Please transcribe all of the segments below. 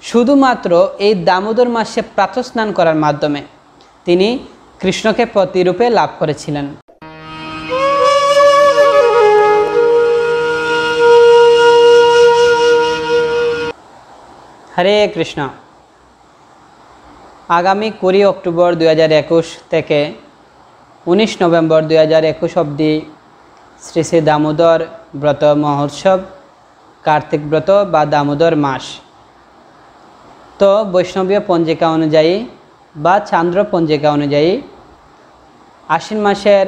শুধুমাত্র এই দামোদর মাসে প্রাতঃস্নান করার মাধ্যমে তিনি কৃষ্ণকে প্রতিরূপে লাভ করেছিলেন। হরে কৃষ্ণ। আগামী 20 অক্টোবর 2021 থেকে 19 নভেম্বর 2021 অবধি শ্রী শ্রী দামোদর ব্রত মহোৎসব, কার্তিক ব্রত বা দামোদর মাস। তো বৈষ্ণবীয় পঞ্জিকা অনুযায়ী বা চান্দ্র পঞ্জিকা অনুযায়ী আশ্বিন মাসের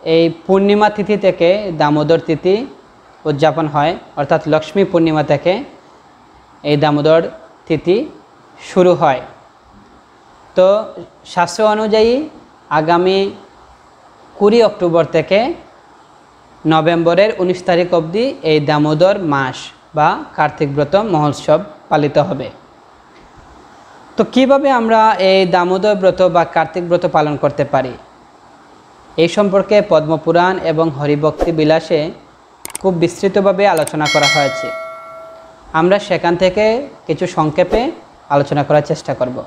এই পূর্ণিমা তিথি থেকে দামোদর তিথি উদযাপন হয়, অর্থাৎ লক্ষ্মী পূর্ণিমা থেকে এই দামোদর তিথি শুরু হয়। তো শাস্ত্র অনুযায়ী আগামী 20 অক্টোবর থেকে নভেম্বরের 19 তারিখ অবধি এই দামোদর মাস বা কার্তিক ব্রত মহোৎসব পালিত হবে। তো কিভাবে আমরা এই দামোদর ব্রত বা কার্তিক ব্রত পালন করতে পারি, এই সম্পর্কে পদ্মপুরাণ এবং হরিভক্তি বিলাসে খুব বিস্তৃতভাবে আলোচনা করা হয়েছে। আমরা সেখান থেকে কিছু সংক্ষেপে আলোচনা করার চেষ্টা করব।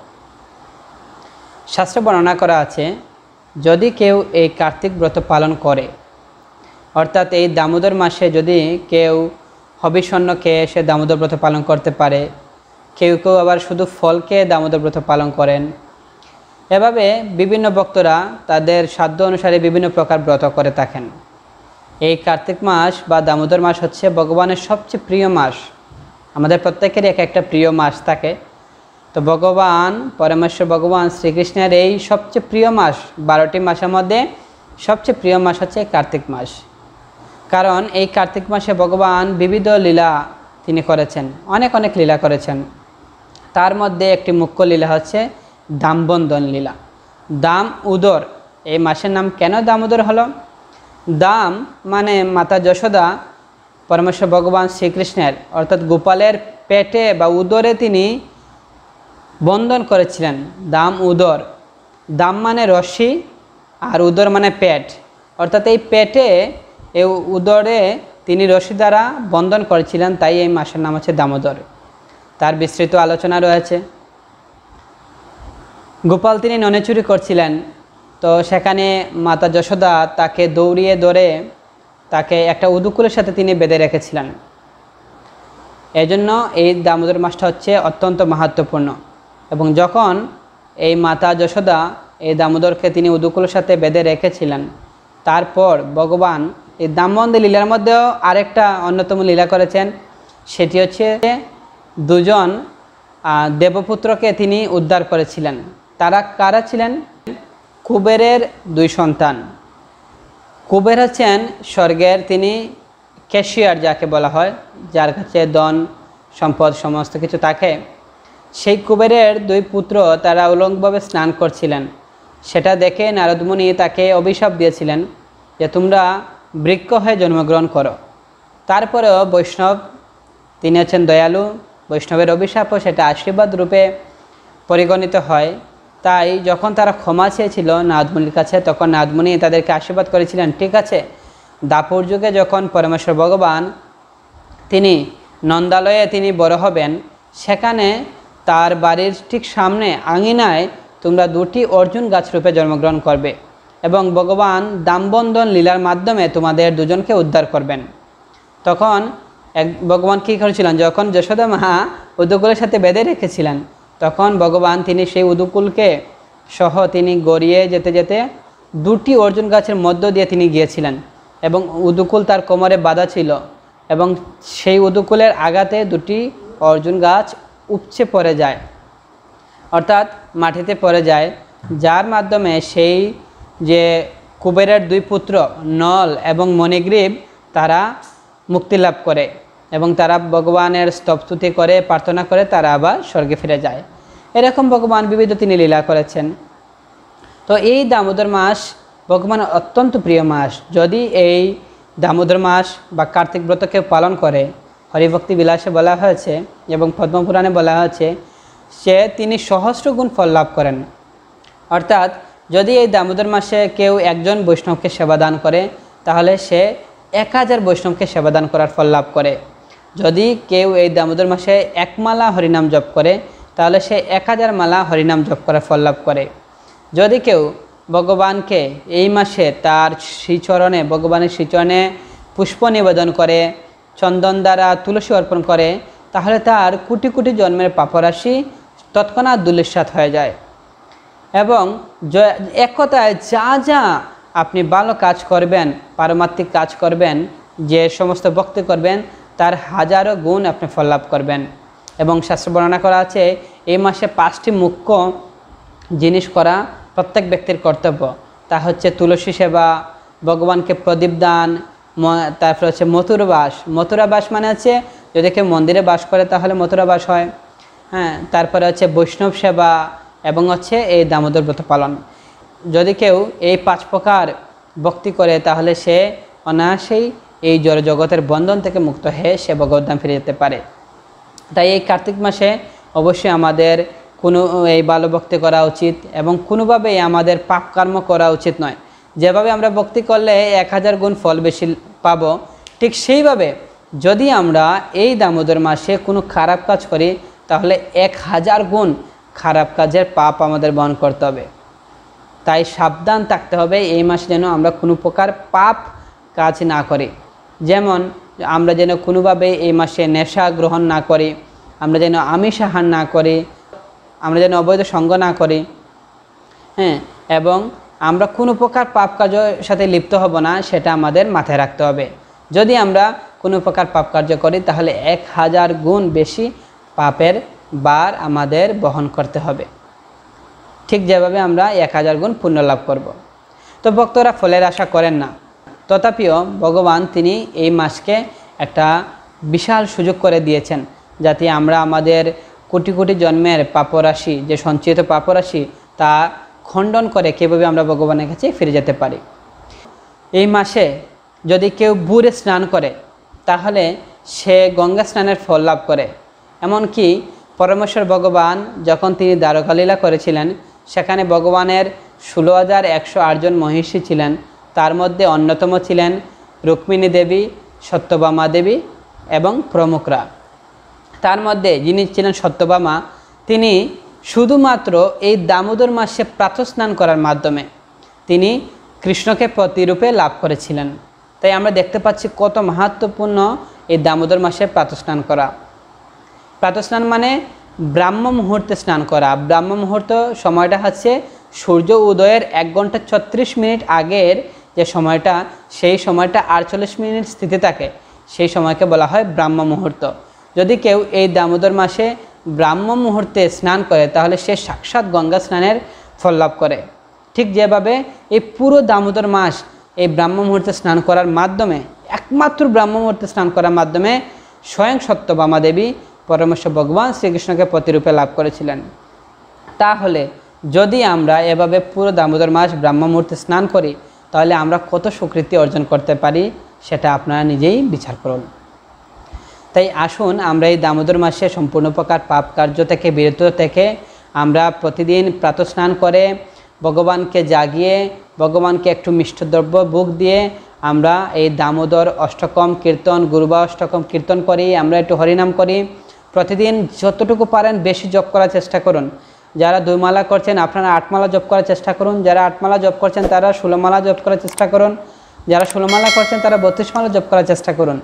শাস্ত্রে বর্ণনা করা আছে, যদি কেউ এই কার্তিক ব্রত পালন করে, অর্থাৎ এই দামোদর মাসে যদি কেউ হবিষণ্য খেয়ে সে দামোদর ব্রত পালন করতে পারে, কেউ কেউ আবার শুধু ফল খেয়ে দামোদর ব্রত পালন করেন। এভাবে বিভিন্ন ভক্তরা তাদের সাধ্য অনুসারে বিভিন্ন প্রকার ব্রত করে থাকেন। এই কার্তিক মাস বা দামোদর মাস হচ্ছে ভগবানের সবচেয়ে প্রিয় মাস। আমাদের প্রত্যেকেরই একটা প্রিয় মাস থাকে। তো ভগবান পরমেশ্বর ভগবান শ্রীকৃষ্ণের এই সবচেয়ে প্রিয় মাস, 12টি মাসের মধ্যে সবচেয়ে প্রিয় মাস হচ্ছে কার্তিক মাস। কারণ এই কার্তিক মাসে ভগবান বিবিধ লীলা তিনি করেছেন, অনেক লীলা করেছেন। তার মধ্যে একটি মুখ্য লীলা হচ্ছে দামবন্ধন লীলা। দাম উদর, এই মাসের নাম কেন দামোদর হলো? দাম মানে মাতা যশোদা পরমেশ্বর ভগবান শ্রীকৃষ্ণের অর্থাৎ গোপালের পেটে বা উদরে তিনি বন্ধন করেছিলেন। দাম উদর, দাম মানে রশ্মি আর উদর মানে পেট, অর্থাৎ এই পেটে এই উদরে তিনি রশ্মি দ্বারা বন্ধন করেছিলেন, তাই এই মাসের নাম হচ্ছে দামোদর। তার বিস্তৃত আলোচনা রয়েছে। গোপাল তিনি ননে চুরি করছিলেন, তো সেখানে মাতা যশোদা তাকে দৌড়িয়ে ধরে তাকে একটা উদুকুলের সাথে তিনি বেঁধে রেখেছিলেন। এজন্য এই দামোদর মাসটা হচ্ছে অত্যন্ত মাহাত্ম্যপূর্ণ। এবং যখন এই মাতা যশোদা এই দামোদরকে তিনি উদুকুলের সাথে বেঁধে রেখেছিলেন, তারপর ভগবান এই দামবন্ধ লীলার মধ্যেও আরেকটা অন্যতম লীলা করেছেন। সেটি হচ্ছে দুজন দেবপুত্রকে তিনি উদ্ধার করেছিলেন। তারা কারা ছিলেন? কুবেরের 2 সন্তান। কুবের হচ্ছেন স্বর্গের তিনি ক্যাশিয়ার যাকে বলা হয়, যার কাছে ধন সম্পদ সমস্ত কিছু থাকে। সেই কুবেরের 2 পুত্র তারা উলঙ্গভাবে স্নান করছিলেন। সেটা দেখে নারদমুনি তাকে অভিশাপ দিয়েছিলেন যে তোমরা বৃক্ষ হয়ে জন্মগ্রহণ করো। তারপরেও বৈষ্ণব তিনি হচ্ছেন দয়ালু, বৈষ্ণবের অভিশাপও সেটা আশীর্বাদ রূপে পরিগণিত হয়। তাই যখন তারা ক্ষমা চেয়েছিল নারদমুনির কাছে, তখন নারদমুনি তাদেরকে আশীর্বাদ করেছিলেন, ঠিক আছে, দাপর যুগে যখন পরমেশ্বর ভগবান তিনি নন্দালয়ে তিনি বড় হবেন, সেখানে তার বাড়ির ঠিক সামনে আঙিনায় তোমরা 2টি অর্জুন গাছ রূপে জন্মগ্রহণ করবে এবং ভগবান দামবন্ধন লীলার মাধ্যমে তোমাদের দুজনকে উদ্ধার করবেন। তখন ভগবান কী করেছিলেন, যখন যশোদা মা উদুকুলের সাথে বেঁধে রেখেছিলেন, তখন ভগবান তিনি সেই উদুকুলকে সহ তিনি গড়িয়ে যেতে যেতে 2টি অর্জুন গাছের মধ্য দিয়ে তিনি গিয়েছিলেন এবং উদুকুল তার কোমরে বাঁধা ছিল এবং সেই উদুকুলের আঘাতে 2টি অর্জুন গাছ উপচে পড়ে যায়, অর্থাৎ মাটিতে পড়ে যায়, যার মাধ্যমে সেই যে কুবেরের 2 পুত্র নল এবং মণিগ্রীব তারা মুক্তি লাভ করে এবং তারা ভগবানের স্তবস্তুতি করে প্রার্থনা করে তারা আবার স্বর্গে ফিরে যায়। এরকম ভগবান বিবিধ তিনি লীলা করেছেন। তো এই দামোদর মাস ভগবানের অত্যন্ত প্রিয় মাস। যদি এই দামোদর মাস বা কার্তিক ব্রতকে পালন করে, হরিভক্তি বিলাসে বলা হয়েছে এবং পদ্মপুরাণে বলা হয়েছে সে তিনি সহস্র গুণ ফল লাভ করেন। অর্থাৎ যদি এই দামোদর মাসে কেউ একজন বৈষ্ণবকে সেবাদান করে, তাহলে সে 1000 বৈষ্ণবকে সেবাদান করার ফল লাভ করে। যদি কেউ এই দামোদর মাসে 1 মালা হরিনাম জপ করে তাহলে সে 1000 মালা হরিনাম জপ করার ফল লাভ করে। যদি কেউ ভগবানকে এই মাসে তার শ্রীচরণে ভগবানের শ্রীচরণে পুষ্প নিবেদন করে, চন্দন দ্বারা তুলসী অর্পণ করে, তাহলে তার কোটি কোটি জন্মের পাপরাশি তৎক্ষণাৎ ধূলিসাৎ হয়ে যায়। এবং এক কথায় যা যা আপনি ভালো কাজ করবেন, পারমার্থিক কাজ করবেন, যে সমস্ত ভক্তি করবেন, তার হাজারো গুণ আপনি ফল লাভ করবেন। এবং শাস্ত্র বর্ণনা করা আছে এই মাসে 5টি মুখ্য জিনিস করা প্রত্যেক ব্যক্তির কর্তব্য। তা হচ্ছে তুলসী সেবা, ভগবানকে প্রদীপ দান, তারপর হচ্ছে মথুরাবাস। মথুরাবাস মানে হচ্ছে যদি কেউ মন্দিরে বাস করে তাহলে মথুরাবাস হয়। হ্যাঁ, তারপরে হচ্ছে বৈষ্ণব সেবা এবং হচ্ছে এই দামোদর ব্রত পালন। যদি কেউ এই 5 প্রকার ভক্তি করে তাহলে সে অনায়াসেই এই জড় জগতের বন্ধন থেকে মুক্ত হয়ে সে ভগবদ্ধাম ফিরে যেতে পারে। তাই এই কার্তিক মাসে অবশ্যই আমাদের এই ভালো ভক্তি করা উচিত এবং কোনোভাবেই আমাদের পাপ কর্ম করা উচিত নয়। যেভাবে আমরা ভক্তি করলে 1000 গুণ ফল বেশি পাবো, ঠিক সেইভাবে যদি আমরা এই দামোদর মাসে কোনো খারাপ কাজ করি তাহলে 1000 গুণ খারাপ কাজের পাপ আমাদের বহন করতে হবে। তাই সাবধান থাকতে হবে এই মাসে যেন আমরা কোনো প্রকার পাপ কাজ না করি। যেমন আমরা যেন কোনোভাবে এই মাসে নেশা গ্রহণ না করি, আমরা যেন আমিষ আহার না করি, আমরা যেন অবৈধ সঙ্গ না করি। হ্যাঁ, এবং আমরা কোনো প্রকার পাপ কাজের সাথে লিপ্ত হব না, সেটা আমাদের মাথায় রাখতে হবে। যদি আমরা কোনো প্রকার পাপ কার্য করি তাহলে 1000 গুণ বেশি পাপের বার আমাদের বহন করতে হবে, ঠিক যেভাবে আমরা 1000 গুণ পুণ্য লাভ করব। তো ভক্তরা ফলের আশা করেন না, তথাপিও ভগবান তিনি এই মাসকে একটা বিশাল সুযোগ করে দিয়েছেন যাতে আমরা আমাদের কোটি কোটি জন্মের পাপরাশি, যে সঞ্চিত পাপরাশি, তা খণ্ডন করে কীভাবে আমরা ভগবানের কাছে ফিরে যেতে পারি। এই মাসে যদি কেউ ভোরে স্নান করে তাহলে সে গঙ্গা স্নানের ফল লাভ করে। এমনকি পরমেশ্বর ভগবান যখন তিনি দ্বারকালীলা করেছিলেন সেখানে ভগবানের 16108 জন মহিষী ছিলেন। তার মধ্যে অন্যতম ছিলেন রুক্মিণী দেবী, সত্যভামা দেবী এবং প্রমুখরা। তার মধ্যে যিনি ছিলেন সত্যভামা, তিনি শুধুমাত্র এই দামোদর মাসে প্রাতঃস্নান করার মাধ্যমে তিনি কৃষ্ণকে প্রতিরূপে লাভ করেছিলেন। তাই আমরা দেখতে পাচ্ছি কত মাহাত্ম্যপূর্ণ এই দামোদর মাসে প্রাতঃস্নান করা। প্রাতঃস্নান মানে ব্রাহ্ম মুহূর্তে স্নান করা। ব্রাহ্ম মুহূর্ত সময়টা হচ্ছে সূর্য উদয়ের 1 ঘন্টা 36 মিনিট আগের যে সময়টা, সেই সময়টা 48 মিনিট স্থিতি থাকে, সেই সময়কে বলা হয় ব্রাহ্ম মুহূর্ত। যদি কেউ এই দামোদর মাসে ব্রাহ্ম মুহূর্তে স্নান করে তাহলে সে সাক্ষাৎ গঙ্গা স্নানের ফল লাভ করে। ঠিক যেভাবে এই পুরো দামোদর মাস এই ব্রাহ্ম মুহূর্তে স্নান করার মাধ্যমে, একমাত্র ব্রাহ্ম মুহূর্তে স্নান করার মাধ্যমে স্বয়ং সত্যভামা দেবী পরমেশ্বর ভগবান শ্রীকৃষ্ণকে প্রতিরূপে লাভ করেছিলেন। তাহলে যদি আমরা এভাবে পুরো দামোদর মাস ব্রাহ্ম মুহূর্তে স্নান করি তাহলে আমরা কত সুকৃতি অর্জন করতে পারি সেটা আপনারা নিজেই বিচার করুন। তাই আসুন আমরা এই দামোদর মাসে সম্পূর্ণ প্রকার পাপ কার্য থেকে বিরত থেকে আমরা প্রতিদিন প্রাতঃস্নান করে ভগবানকে জাগিয়ে ভগবানকে একটু মিষ্টদ্রব্য ভোগ দিয়ে আমরা এই দামোদর অষ্টকম কীর্তন, গুরুবা অষ্টকম কীর্তন করি, আমরা একটু হরিনাম করি। প্রতিদিন যতটুকু পারেন বেশি জপ করার চেষ্টা করুন। যারা 2 মালা করছেন আপনারা 8 মালা জপ করার চেষ্টা করুন। যারা 8 মালা জপ করছেন তারা 16 মালা জপ করার চেষ্টা করুন। যারা 16 মালা করছেন তারা 32 মালা জপ করার চেষ্টা করুন।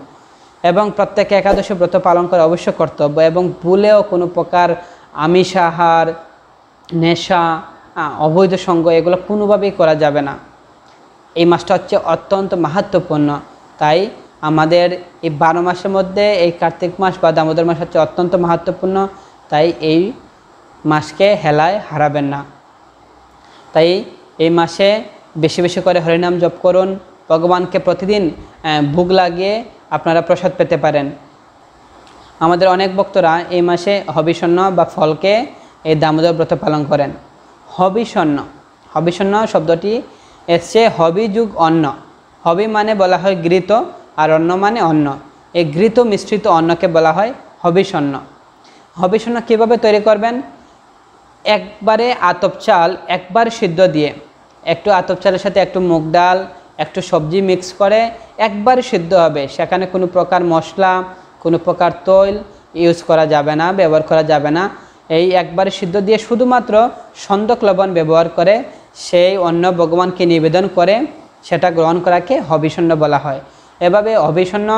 এবং প্রত্যেকে একাদশী ব্রত পালন করা অবশ্য কর্তব্য। এবং ভুলেও কোনো প্রকার আমিষ আহার, নেশা, অবৈধ সঙ্গ এগুলো কোনোভাবেই করা যাবে না। এই মাসটা হচ্ছে অত্যন্ত মাহাত্ম্যপূর্ণ। তাই আমাদের এই 12 মাসের মধ্যে এই কার্তিক মাস বা দামোদর মাস হচ্ছে অত্যন্ত মাহাত্ম্যপূর্ণ। তাই এই মাসকে হেলায় হারাবেন না। তাই এই মাসে বেশি বেশি করে হরিনাম জপ করুন। ভগবানকে প্রতিদিন ভোগ লাগিয়ে আপনারা প্রসাদ পেতে পারেন। আমাদের অনেক ভক্তরা এই মাসে হবিষণ্য বা ফলকে এই দামোদর ব্রত পালন করেন। হবিষণ্য শব্দটি এসছে হবি যুগ অন্ন। হবি মানে বলা হয় ঘৃত, আর অন্ন মানে অন্ন। এই ঘৃত মিশ্রিত অন্নকে বলা হয় হবিষণ্য। হবিষণ্য কীভাবে তৈরি করবেন? একবারে আতপ চাল একবার সিদ্ধ দিয়ে, একটু আতপ চালের সাথে একটু মুগ ডাল, একটু সবজি মিক্স করে একবার সিদ্ধ হবে। সেখানে কোনো প্রকার মশলা কোনো প্রকার তৈল ইউজ করা যাবে না, ব্যবহার করা যাবে না। এই একবারে সিদ্ধ দিয়ে শুধুমাত্র সন্দক লবণ ব্যবহার করে সেই অন্ন ভগবানকে নিবেদন করে সেটা গ্রহণ করাকে হবিষণ্য বলা হয়। এভাবে হবিষণ্য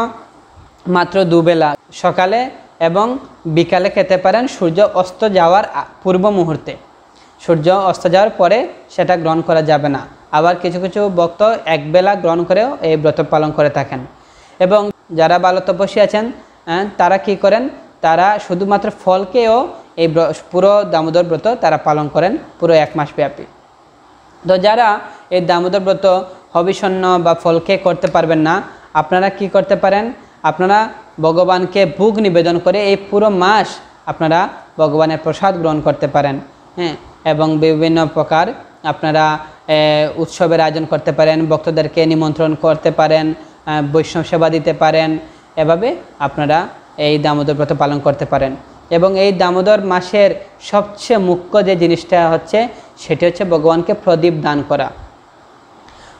মাত্র দুবেলা, সকালে এবং বিকালে খেতে পারেন, সূর্য অস্ত যাওয়ার পূর্ব মুহূর্তে। সূর্য অস্ত যাওয়ার পরে সেটা গ্রহণ করা যাবে না। আবার কিছু কিছু ভক্ত একবেলা গ্রহণ করেও এই ব্রত পালন করে থাকেন। এবং যারা ভালো তপস্বী আছেন তারা কি করেন, তারা শুধুমাত্র ফলকেও এই পুরো দামোদর ব্রত তারা পালন করেন পুরো 1 মাস ব্যাপী। তো যারা এই দামোদর ব্রত হবিষণ্য বা ফলকে করতে পারবেন না, আপনারা কি করতে পারেন, আপনারা ভগবানকে ভোগ নিবেদন করে এই পুরো মাস আপনারা ভগবানের প্রসাদ গ্রহণ করতে পারেন। হ্যাঁ, এবং বিভিন্ন প্রকার আপনারা উৎসবের আয়োজন করতে পারেন, ভক্তদেরকে নিমন্ত্রণ করতে পারেন, বৈষ্ণব সেবা দিতে পারেন। এভাবে আপনারা এই দামোদর ব্রত পালন করতে পারেন। এবং এই দামোদর মাসের সবচেয়ে মুখ্য যে জিনিসটা হচ্ছে সেটি হচ্ছে ভগবানকে প্রদীপ দান করা।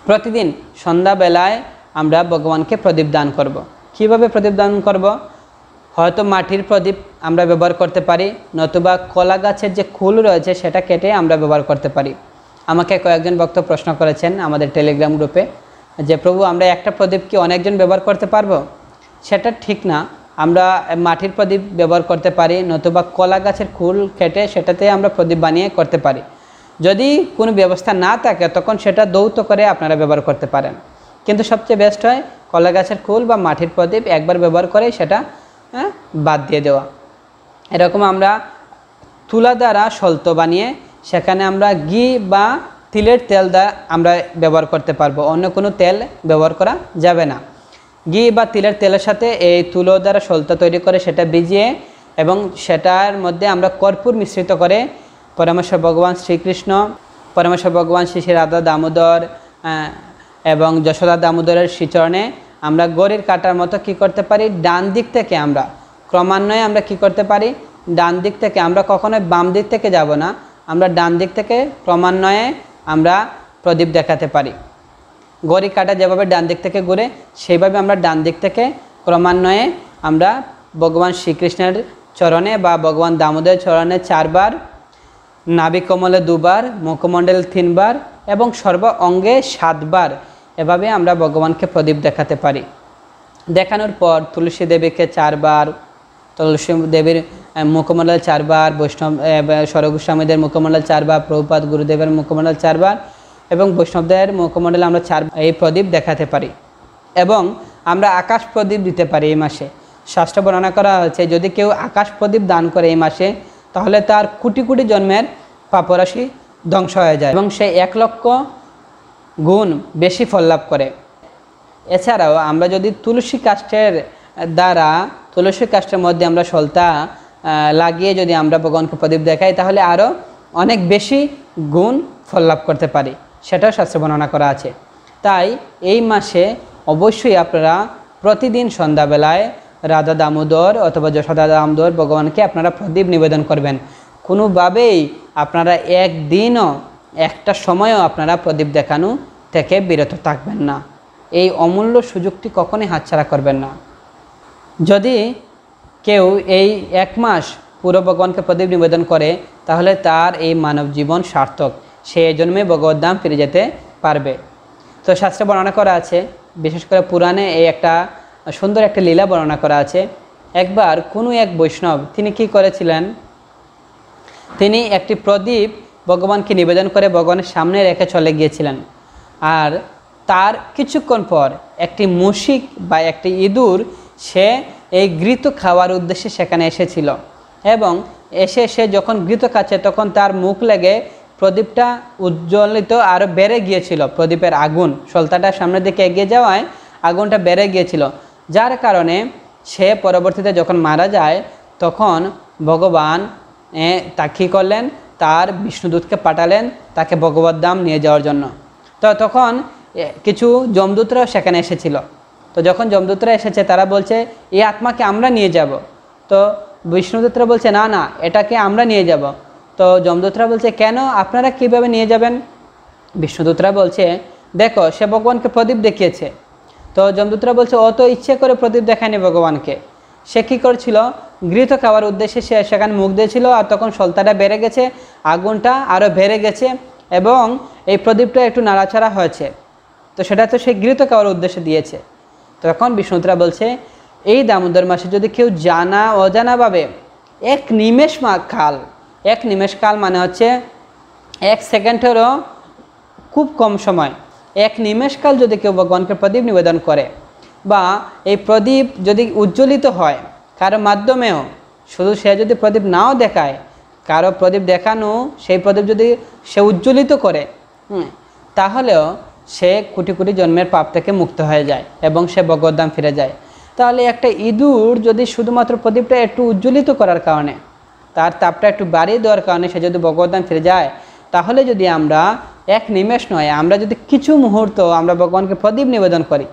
প্রতিদিন সন্ধ্যাবেলায় আমরা ভগবানকে প্রদীপ দান করব। কিভাবে প্রদীপ দান করব? হয়তো মাটির প্রদীপ আমরা ব্যবহার করতে পারি, নতুবা কলা গাছের যে ফুল রয়েছে সেটা কেটে আমরা ব্যবহার করতে পারি। আমাকে কয়েকজন ভক্ত প্রশ্ন করেছেন আমাদের টেলিগ্রাম গ্রুপে যে প্রভু, আমরা একটা প্রদীপ কি অনেকজন ব্যবহার করতে পারবো? সেটা ঠিক না। আমরা মাটির প্রদীপ ব্যবহার করতে পারি, নতুবা কলা গাছের ফুল কেটে সেটাতে আমরা প্রদীপ বানিয়ে করতে পারি। যদি কোনো ব্যবস্থা না থাকে তখন সেটা দৌত করে আপনারা ব্যবহার করতে পারেন। কিন্তু সবচেয়ে বেস্ট হয় কলা গাছের ফুল বা মাটির প্রদীপ একবার ব্যবহার করে সেটা বাদ দিয়ে দেওয়া। এরকম আমরা তুলা দ্বারা সলত বানিয়ে সেখানে আমরা ঘি বা তিলের তেল দ্বারা আমরা ব্যবহার করতে পারবো, অন্য কোনো তেল ব্যবহার করা যাবে না। ঘি বা তিলের তেলের সাথে এই তুলো দ্বারা সলতা তৈরি করে সেটা ভিজিয়ে এবং সেটার মধ্যে আমরা কর্পূর মিশ্রিত করে পরমেশ্বর ভগবান শ্রীকৃষ্ণ, পরমেশ্বর ভগবান শ্রী শ্রী রাধা দামোদর এবং যশোদা দামোদরের শ্রীচরণে আমরা গড়ির কাটার মতো কি করতে পারি, ডান দিক থেকে আমরা ক্রমান্বয়ে আমরা কি করতে পারি, ডান দিক থেকে আমরা কখনোই বাম দিক থেকে যাব না, আমরা ডান দিক থেকে ক্রমান্বয়ে আমরা প্রদীপ দেখাতে পারি। গড়ি কাটা যেভাবে ডান দিক থেকে ঘুরে সেইভাবে আমরা ডান দিক থেকে ক্রমান্বয়ে আমরা ভগবান শ্রীকৃষ্ণের চরণে বা ভগবান দামোদরের চরণে 4 বার, নাভি কমলে 2 বার, মুখমণ্ডলে 3 বার এবং সর্ব অঙ্গে 7 বার এভাবে আমরা ভগবানকে প্রদীপ দেখাতে পারি। দেখানোর পর তুলসী দেবীকে 4 বার, তুলসী দেবীর মুখমণ্ডলে 4 বার, বৈষ্ণব সরগোস্বামীদের মুখমণ্ডলে 4 বার, প্রভুপাদ গুরুদেবের মুখমণ্ডলে 4 বার এবং বৈষ্ণবদের মুখমণ্ডলে আমরা 4 এই প্রদীপ দেখাতে পারি। এবং আমরা আকাশ প্রদীপ দিতে পারি এই মাসে। শাস্ত্র বর্ণনা করা হয়েছে যদি কেউ আকাশ প্রদীপ দান করে এই মাসে তাহলে তার কোটি কোটি জন্মের পাপরাশি ধ্বংস হয়ে যায় এবং সে 1 লক্ষ গুণ বেশি ফল লাভ করে। এছাড়াও আমরা যদি তুলসী কাষ্ঠের দ্বারা, তুলসী কাষ্ঠের মধ্যে আমরা সলতা লাগিয়ে যদি আমরা ভগবানকে প্রদীপ দেখাই তাহলে আরও অনেক বেশি গুণ ফল লাভ করতে পারি, সেটাও শাস্ত্রে বর্ণনা করা আছে। তাই এই মাসে অবশ্যই আপনারা প্রতিদিন সন্ধ্যাবেলায় রাধা দামোদর অথবা যশোদা দামোদর ভগবানকে আপনারা প্রদীপ নিবেদন করবেন। কোনোভাবেই আপনারা একদিনও একটা সময়ও আপনারা প্রদীপ দেখানো থেকে বিরত থাকবেন না। এই অমূল্য সুযোগটি কখনোই হাতছাড়া করবেন না। যদি কেউ এই 1 মাস পুরো ভগবানকে প্রদীপ নিবেদন করে তাহলে তার এই মানব জীবন সার্থক, সে জন্মে ভগবত ধাম ফিরে যেতে পারবে। তো শাস্ত্রে বর্ণনা করা আছে, বিশেষ করে পুরাণে এই একটা সুন্দর একটা লীলা বর্ণনা করা আছে। একবার কোনো এক বৈষ্ণব তিনি কি করেছিলেন, তিনি একটি প্রদীপ ভগবানকে নিবেদন করে ভগবানের সামনে রেখে চলে গিয়েছিলেন। আর তার কিছুক্ষণ পর একটি মুশিক বা একটি ইঁদুর সে এই ঘৃত খাওয়ার উদ্দেশ্যে সেখানে এসেছিল এবং সে যখন ঘৃত খাচ্ছে তখন তার মুখ লেগে প্রদীপটা উজ্জ্বলিত আরও বেড়ে গিয়েছিল। প্রদীপের আগুন সলতাটা সামনের দিকে এগিয়ে যাওয়ায় আগুনটা বেড়ে গিয়েছিল, যার কারণে সে পরবর্তীতে যখন মারা যায় তখন ভগবান তা কী করলেন, তার বিষ্ণুদূতকে পাঠালেন তাকে ভগবত ধাম নিয়ে যাওয়ার জন্য। তো তখন কিছু যমদূতরাও সেখানে এসেছিল। তো যখন যমদূতরা এসেছে তারা বলছে এই আত্মাকে আমরা নিয়ে যাব। তো বিষ্ণুদূতরা বলছে না না, এটাকে আমরা নিয়ে যাব। তো যমদূতরা বলছে কেন, আপনারা কীভাবে নিয়ে যাবেন? বিষ্ণুদূতরা বলছে দেখো সে ভগবানকে প্রদীপ দেখিয়েছে। তো যমদূতরা বলছে ও তো ইচ্ছে করে প্রদীপ দেখায়নি ভগবানকে, সে কী করছিল, ঘৃত খাওয়ার উদ্দেশ্যে সে সেখানে মুখ দিয়েছিল, আর তখন সলতাটা বেড়ে গেছে, আগুনটা আরও বেড়ে গেছে এবং এই প্রদীপটা একটু নাড়াচাড়া হয়েছে। তো সেটা তো সে ঘৃত খাওয়ার উদ্দেশ্যে দিয়েছে। তখন বিষ্ণুত্রা বলছে, এই দামোদর মাসে যদি কেউ অজানাভাবে এক নিমেষ কাল মানে হচ্ছে 1 সেকেন্ডেরও খুব কম সময়, 1 নিমেষ কাল যদি কেউ ভগবানকে প্রদীপ নিবেদন করে, বা এই প্রদীপ যদি উজ্জ্বলিত হয় কারো মাধ্যমেও, শুধু সে যদি প্রদীপ নাও দেখায়, কারো প্রদীপ দেখানো, সেই প্রদীপ যদি সে উজ্জ্বলিত করে, তাহলেও সে কোটি কোটি জন্মের পাপ থেকে মুক্ত হয়ে যায় এবং সে ভগবদ্ধাম ফিরে যায়। তাহলে একটা ইঁদুর যদি শুধুমাত্র প্রদীপটা একটু উজ্জ্বলিত করার কারণে, তার তাপটা একটু বাড়িয়ে দেওয়ার কারণে সে যদি ভগবদ্ধাম ফিরে যায়, তাহলে যদি আমরা 1 নিমেষ নয়, আমরা যদি কিছু মুহূর্ত আমরা ভগবানকে প্রদীপ নিবেদন করি,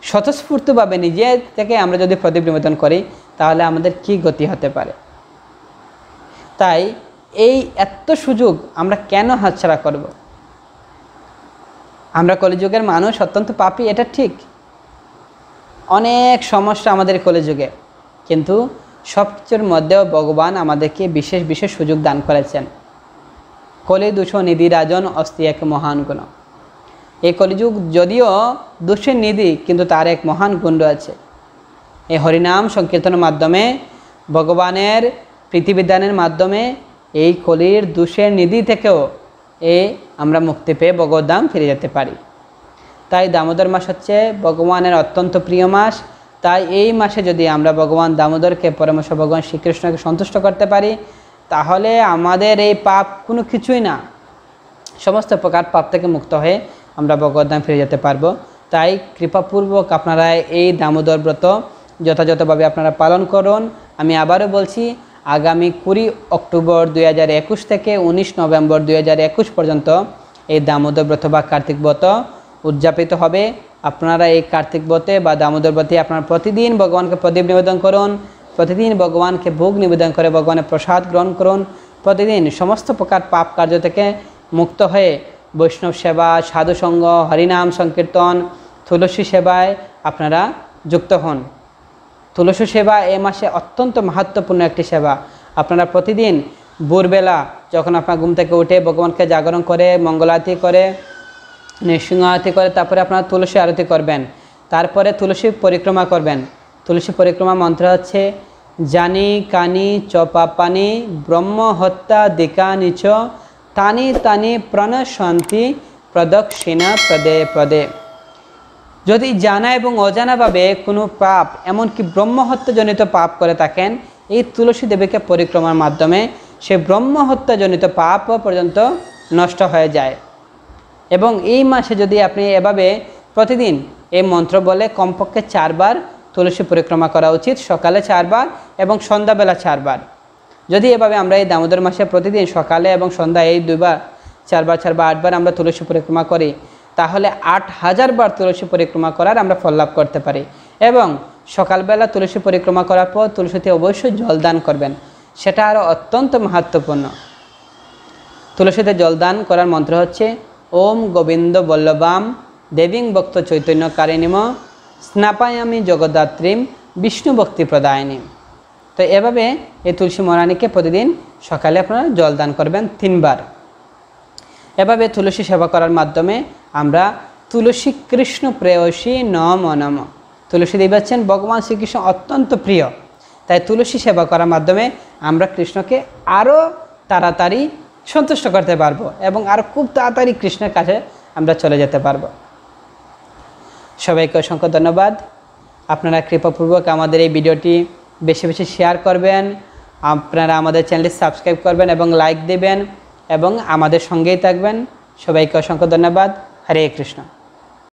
স্বতঃস্ফূর্তভাবে নিজে থেকে আমরা যদি প্রদীপ নিবেদন করি, তাহলে আমাদের কি গতি হতে পারে। তাই এই এত সুযোগ আমরা কেন হাতছাড়া করব? আমরা কলিযুগের মানুষ অত্যন্ত পাপী, এটা ঠিক, অনেক সমস্যা আমাদের কলিযুগে, কিন্তু সবকিছুর মধ্যেও ভগবান আমাদেরকে বিশেষ বিশেষ সুযোগ দান করেছেন। কলি দোষ নিধি রাজন অস্তি এক মহান গুণ। এই কলিযুগ যদিও দোষের নিধি, কিন্তু তার এক মহান গুণ আছে। এই হরিনাম সংকীর্তনের মাধ্যমে, ভগবানের প্রীতিবিধানের মাধ্যমে এই কলির দোষের নিধি থেকেও আমরা মুক্তি পেয়ে ভগবদ্ধাম ফিরে যেতে পারি। তাই দামোদর মাস হচ্ছে ভগবানের অত্যন্ত প্রিয় মাস। তাই এই মাসে যদি আমরা ভগবান দামোদরকে, পরমেশ্বর ভগবান শ্রীকৃষ্ণকে সন্তুষ্ট করতে পারি, তাহলে আমাদের এই পাপ কোনো কিছুই না, সমস্ত প্রকার পাপ থেকে মুক্ত হয়ে আমরা ভগবদ্ধাম ফিরে যেতে পারবো। তাই কৃপাপূর্বক আপনারা এই দামোদর ব্রত যথাযথভাবে আপনারা পালন করুন। আমি আবারও বলছি, আগামী 20 অক্টোবর 2021 থেকে 19 নভেম্বর 2021 পর্যন্ত এই দামোদর ব্রত বা কার্তিক ব্রত উদযাপিত হবে। আপনারা এই কার্তিক ব্রতে বা দামোদর ব্রতে আপনারা প্রতিদিন ভগবানকে প্রদীপ নিবেদন করুন, প্রতিদিন ভগবানকে ভোগ নিবেদন করে ভগবানের প্রসাদ গ্রহণ করুন। প্রতিদিন সমস্ত প্রকার পাপ কার্য থেকে মুক্ত হয়ে বৈষ্ণব সেবা, সাধুসঙ্গ, হরিনাম সংকীর্তন, তুলসী সেবায় আপনারা যুক্ত হন। তুলসী সেবা এ মাসে অত্যন্ত মাহাত্ম্যপূর্ণ একটি সেবা। আপনারা প্রতিদিন ভোরবেলা যখন আপনার ঘুম থেকে উঠে ভগবানকে জাগরণ করে, মঙ্গলারতি করে, নৃসিংহ আরতি করে, তারপরে আপনারা তুলসী আরতি করবেন। তারপরে তুলসী পরিক্রমা করবেন। তুলসী পরিক্রমা মন্ত্র হচ্ছে, জানি কানি চ পাপানি ব্রহ্ম হত্যা দিকা নিচ তানি তানি প্রণশান্তি প্রদক্ষিণা পদে পদে। যদি জানা এবং অজানাভাবে কোনো পাপ, এমনকি ব্রহ্মহত্যাজনিত পাপ করে থাকেন, এই তুলসী দেবীকে পরিক্রমার মাধ্যমে সে ব্রহ্মহত্যাজনিত পাপ পর্যন্ত নষ্ট হয়ে যায়। এবং এই মাসে যদি আপনি এভাবে প্রতিদিন এই মন্ত্র বলে কমপক্ষে 4 বার তুলসী পরিক্রমা করা উচিত, সকালে 4 বার এবং সন্ধ্যাবেলা 4 বার। যদি এভাবে আমরা এই দামোদর মাসে প্রতিদিন সকালে এবং সন্ধ্যায় এই 2 বার, 4 বার 4 বার 8 বার আমরা তুলসী পরিক্রমা করি, তাহলে 8000 বার তুলসী পরিক্রমা করার আমরা ফল লাভ করতে পারি। এবং সকালবেলা তুলসী পরিক্রমা করার পর তুলসীতে অবশ্যই জলদান করবেন, সেটা আরও অত্যন্ত মাহাত্ম্যপূর্ণ। তুলসীতে জলদান করার মন্ত্র হচ্ছে, ওম গোবিন্দ বল্লভাম দেবীং ভক্ত চৈতন্য কারিণীম স্নাপায়ামি জগদ্ধাত্রীম বিষ্ণু ভক্তি প্রদায়িনী। তো এভাবে এই তুলসী মহারানীকে প্রতিদিন সকালে আপনারা জলদান করবেন 3 বার। এভাবে তুলসী সেবা করার মাধ্যমে আমরা তুলসী কৃষ্ণ প্রেয়সী নম নম। তুলসী দেবী হচ্ছেন ভগবান শ্রীকৃষ্ণ অত্যন্ত প্রিয়। তাই তুলসী সেবা করার মাধ্যমে আমরা কৃষ্ণকে আরও তাড়াতাড়ি সন্তুষ্ট করতে পারবো এবং আরও খুব তাড়াতাড়ি কৃষ্ণের কাছে আমরা চলে যেতে পারবো। সবাইকে অসংখ্য ধন্যবাদ। আপনারা কৃপাপূর্বক আমাদের এই ভিডিওটি বেশি বেশি শেয়ার করবেন, আপনারা আমাদের চ্যানেলটি সাবস্ক্রাইব করবেন এবং লাইক দেবেন এবং আমাদের সঙ্গেই থাকবেন। সবাইকে অসংখ্য ধন্যবাদ। হরে কৃষ্ণ।